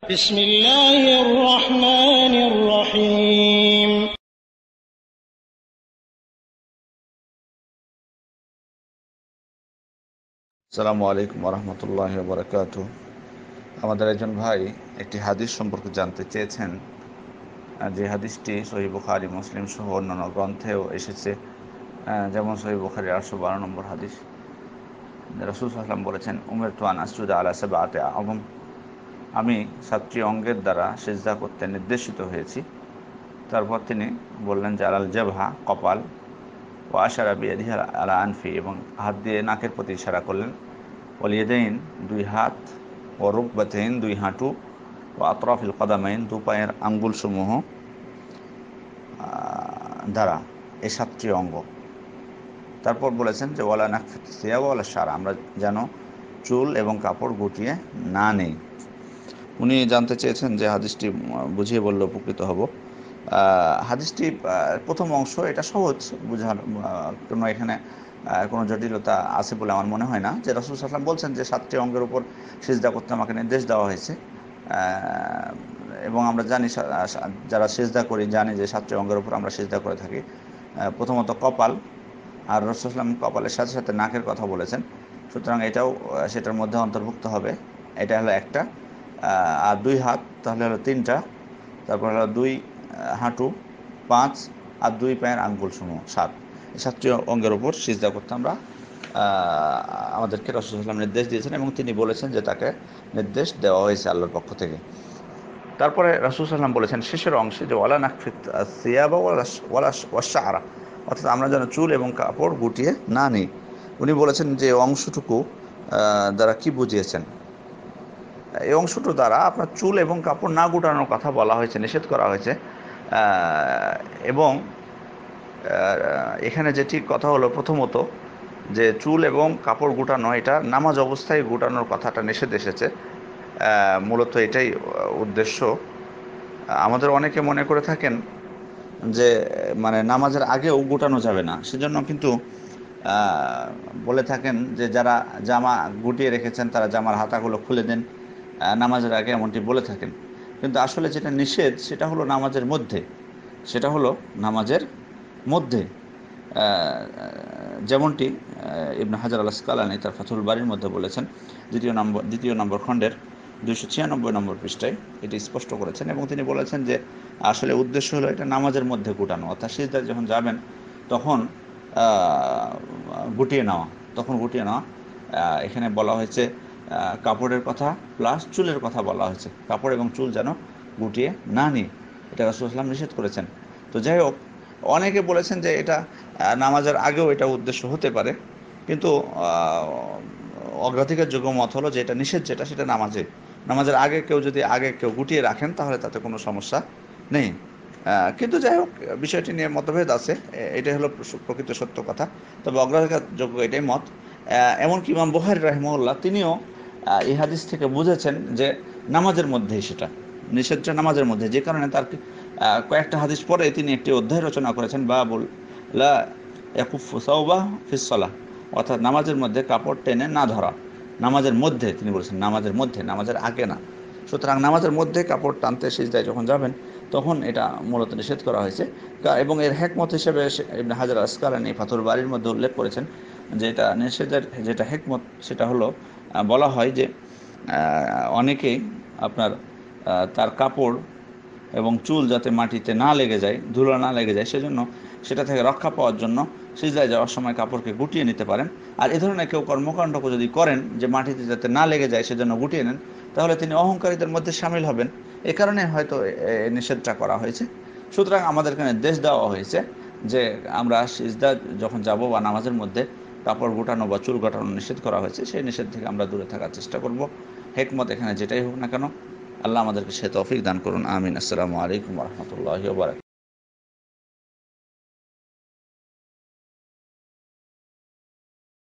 بسم الله الرحمن الرحيم আসসালামু আলাইকুম ওরহমতুল্লাহি ওয়াবারাকাতুহু। আমাদের একজন ভাই একটি হাদিস সম্পর্কে জানতে চেয়েছেন, যে হাদিসটি সহিহ বুখারী, মুসলিম সহ অন্যান্য গ্রন্থেও এসেছে। যেমন সহিহ বুখারী 812 নম্বর হাদিস। রাসূল সাল্লাল্লাহু আলাইহি ওয়াসাল্লাম বলেছেন, উমিরতু আন আসজুদা আলা সাবআতি আযম, আমি 7টি অঙ্গের দ্বারা সিজদা করতে নির্দেশিত হয়েছি। তারপর তিনি বললেন যে আলাল জাবহা, কপাল, ওয়া আশারা বিয়াদিহি আলা আনফি, এবং হাত দিয়ে নাকের প্রতি ইশারা করলেন, ওয়াল ইয়াদাইন, দুই হাত, ও রুকবাতাইন, দুই হাঁটু, ও আতরাফিল কদামাইন, দু পায়ের আঙ্গুলসমূহ দ্বারা, এই 7টি অঙ্গ। তারপর বলেছেন যে ওয়ালা নাকফিত সিয়াব ওয়ালা শারা, আমরা যেন চুল এবং কাপড় গুটিয়ে না নেই। উনি জানতে চেয়েছেন যে হাদিসটি বুঝিয়ে বললে উপকৃত হব। হাদিসটি প্রথম অংশ এটা সহজ বোঝার, কোনো এখানে কোনো জটিলতা আছে বলে আমার মনে হয় না। যে রাসূল সাল্লাল্লাহু আলাইহি ওয়াসাল্লাম বলছেন যে 7টি অঙ্গের উপর সিজদা করতে আমাকে নির্দেশ দেওয়া হয়েছে, এবং আমরা জানি, যারা সিজদা করি জানি যে 7টি অঙ্গের উপর আমরা সিজদা করে থাকি। প্রথমত কপাল, আর রাসূল সাল্লাল্লাহু আলাইহি ওয়াসাল্লাম কপালের সাথে সাথে নাকের কথা বলেছেন, সুতরাং এটাও সেটার মধ্যে অন্তর্ভুক্ত হবে। এটা হলো একটা। আর দুই হাত তাহলে হলো 3টা, তারপর হলো দুই হাঁটু 5, আর দুই পায়ের আঙ্গুলসমূহ 7। এই 7টি অঙ্গের উপর সিজদা করতে আমরা আমাদেরকে রাসূল সাল্লাল্লাহু আলাইহি ওয়াসাল্লাম নির্দেশ দিয়েছেন, এবং তিনি বলেছেন যে তাকে নির্দেশ দেওয়া হয়েছে আল্লাহর পক্ষ থেকে। তারপরে রাসূল সাল্লাল্লাহু আলাইহি ওয়াসাল্লাম বলেছেন শেষের অংশে যে ওয়ালা নাকফিত সিয়াবা ওয়ালা ওয়াশআরা, অর্থাৎ আমরা যেন চুল এবং কাপড় গুটিয়ে না নিই। উনি বলেছেন যে অংশটুকু দ্বারা কি বুঝিয়েছেন? এই অংশটুকু দ্বারা আপনার চুল এবং কাপড় না গুটানোর কথা বলা হয়েছে, নিষেধ করা হয়েছে। এবং এখানে যেটি কথা হলো, প্রথমত যে চুল এবং কাপড় গুটানো, এটা নামাজ অবস্থায় গুটানোর কথাটা নিষেধ এসেছে। মূলত এটাই উদ্দেশ্য। আমাদের অনেকে মনে করে থাকেন যে মানে নামাজের আগেও গুটানো যাবে না, সেজন্য কিন্তু বলে থাকেন যে যারা জামা গুটিয়ে রেখেছেন তারা জামার হাতাগুলো খুলে দেন নামাজের আগে, এমনটি বলে থাকেন। কিন্তু আসলে যেটা নিষেধ সেটা হলো নামাজের মধ্যে, সেটা হলো নামাজের মধ্যে। যেমনটি ইবনে হাজার আল আসকালানী তার ফাথুল বারীর মধ্যে বলেছেন, দ্বিতীয় নম্বর খণ্ডের 296 নম্বর পৃষ্ঠায় এটি স্পষ্ট করেছেন, এবং তিনি বলেছেন যে আসলে উদ্দেশ্য হলো এটা নামাজের মধ্যে গুটানো, অর্থাৎ সিজদায় যখন যাবেন তখন গুটিয়ে নেওয়া, এখানে বলা হয়েছে কাপড়ের কথা প্লাস চুলের কথা বলা হয়েছে। কাপড় এবং চুল যেন গুটিয়ে না নিই, এটা রাসূল সাল্লাল্লাহু আলাইহি ওয়াসাল্লাম নিষেধ করেছেন। তো যাই হোক, অনেকে বলেছেন যে এটা নামাজের আগেও এটা উদ্দেশ্য হতে পারে, কিন্তু অগ্রাধিকারযোগ্য মত হলো যে এটা নিষেধ, সেটা নামাজের আগে কেউ গুটিয়ে রাখেন তাহলে তাতে কোনো সমস্যা নেই। কিন্তু যাই হোক, বিষয়টি নিয়ে মতভেদ আছে, এটাই হলো প্রকৃত সত্য কথা। তবে অগ্রাধিকারযোগ্য এটাই মত। এমনকি ইমাম বুখারী রাহিমাহুল্লাহ তিনিও এই হাদিস থেকে বুঝেছেন যে নামাজের মধ্যেই সেটা নিষেধটা, নামাজের মধ্যে। যে কারণে তার কয়েকটা হাদিস পরে তিনি একটি অধ্যায় রচনা করেছেন, বাবুল লা ইয়াকুফু সাওবা ফিস সালাহ, অর্থাৎ নামাজের মধ্যে কাপড় টেনে না ধরা। নামাজের মধ্যে তিনি বলেছেন, নামাজের মধ্যে, নামাজের আগে না। সুতরাং নামাজের মধ্যে কাপড় টানতে সিজদায় যখন যাবেন তখন এটা মূলত নিষেধ করা হয়েছে। এবং এর হেকমত হিসেবে ইবনে হাজার আসকালানী ফাথুল বারীর মধ্যে উল্লেখ করেছেন যে এটা নিষেধের যেটা হেকমত সেটা হলো, বলা হয় যে অনেকেই আপনার তার কাপড় এবং চুল যাতে মাটিতে না লেগে যায়, ধুলো না লেগে যায়, সেজন্য সেটা থেকে রক্ষা পাওয়ার জন্য সিজদায় যাওয়ার সময় কাপড়কে গুটিয়ে নিতে পারেন। আর এ ধরনের কেউ কর্মকাণ্ডকে যদি করেন যে মাটিতে যাতে না লেগে যায় সেজন্য গুটিয়ে নেন, তাহলে তিনি অহংকারীদের মধ্যে সামিল হবেন। এ কারণে হয়তো নিষেধটা করা হয়েছে। সুতরাং আমাদেরকে নির্দেশ দেওয়া হয়েছে যে আমরা সিজদা যখন যাব বা নামাজের মধ্যে কাপড় গোটানো বা চুল কাটানো নিষেধ করা হয়েছে, সেই নিষেধ থেকে আমরা দূরে থাকার চেষ্টা করব। হেকমত এখানে যেটাই হোক না কেন, আল্লাহ আমাদেরকে সে তৌফিক দান করুন, আমিন। আসসালামু আলাইকুম ওয়া রাহমাতুল্লাহি ওয়া বারাকাতুহু।